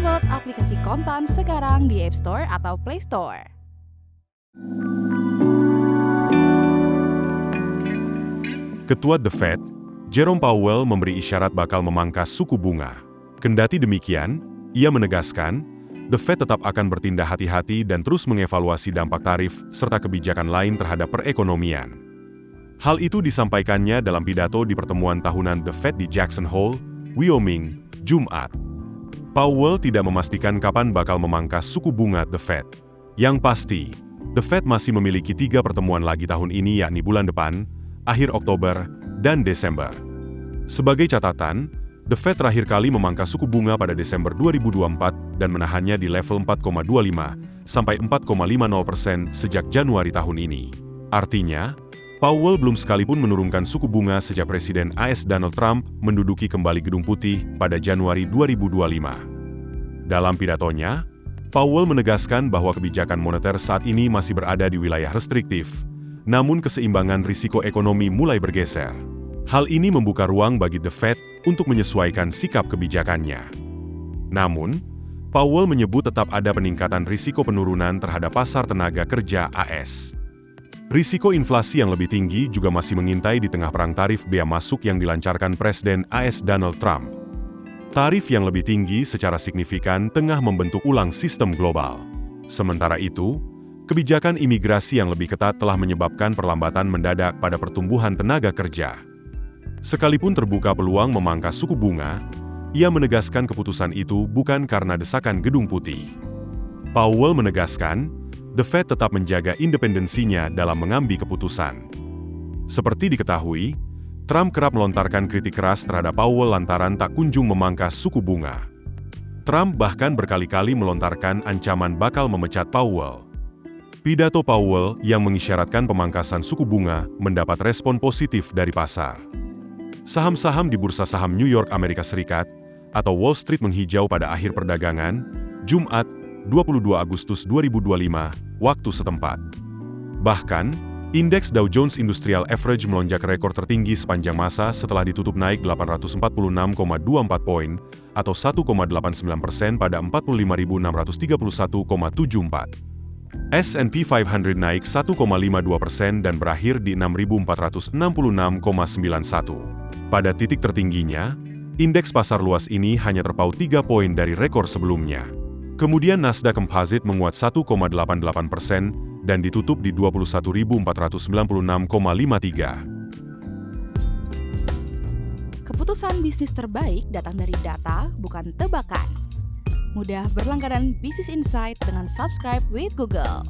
Download aplikasi Kontan sekarang di App Store atau Play Store. Ketua The Fed, Jerome Powell memberi isyarat bakal memangkas suku bunga. Kendati demikian, ia menegaskan, The Fed tetap akan bertindak hati-hati dan terus mengevaluasi dampak tarif serta kebijakan lain terhadap perekonomian. Hal itu disampaikannya dalam pidato di pertemuan tahunan The Fed di Jackson Hole, Wyoming, Jumat. Powell tidak memastikan kapan bakal memangkas suku bunga The Fed. Yang pasti, The Fed masih memiliki 3 pertemuan lagi tahun ini, yakni bulan depan, akhir Oktober, dan Desember. Sebagai catatan, The Fed terakhir kali memangkas suku bunga pada Desember 2024 dan menahannya di level 4,25 sampai 4,50% sejak Januari tahun ini. Artinya, Powell belum sekalipun menurunkan suku bunga sejak Presiden AS Donald Trump menduduki kembali Gedung Putih pada Januari 2025. Dalam pidatonya, Powell menegaskan bahwa kebijakan moneter saat ini masih berada di wilayah restriktif, namun keseimbangan risiko ekonomi mulai bergeser. Hal ini membuka ruang bagi The Fed untuk menyesuaikan sikap kebijakannya. Namun, Powell menyebut tetap ada peningkatan risiko penurunan terhadap pasar tenaga kerja AS. Risiko inflasi yang lebih tinggi juga masih mengintai di tengah perang tarif bea masuk yang dilancarkan Presiden AS Donald Trump. Tarif yang lebih tinggi secara signifikan tengah membentuk ulang sistem global. Sementara itu, kebijakan imigrasi yang lebih ketat telah menyebabkan perlambatan mendadak pada pertumbuhan tenaga kerja. Sekalipun terbuka peluang memangkas suku bunga, ia menegaskan keputusan itu bukan karena desakan Gedung Putih. Powell menegaskan, The Fed tetap menjaga independensinya dalam mengambil keputusan. Seperti diketahui, Trump kerap melontarkan kritik keras terhadap Powell lantaran tak kunjung memangkas suku bunga. Trump bahkan berkali-kali melontarkan ancaman bakal memecat Powell. Pidato Powell yang mengisyaratkan pemangkasan suku bunga mendapat respon positif dari pasar. Saham-saham di bursa saham New York Amerika Serikat atau Wall Street menghijau pada akhir perdagangan, Jumat, 22 Agustus 2025, waktu setempat. Bahkan, indeks Dow Jones Industrial Average melonjak rekor tertinggi sepanjang masa setelah ditutup naik 846,24 poin atau 1,89% pada 45.631,74. S&P 500 naik 1,52% dan berakhir di 6.466,91. Pada titik tertingginya, indeks pasar luas ini hanya terpaut 3 poin dari rekor sebelumnya. Kemudian Nasdaq Composite menguat 1,88% dan ditutup di 21.496,53. Keputusan bisnis terbaik datang dari data, bukan tebakan. Mudah berlangganan Business Insight dengan subscribe with Google.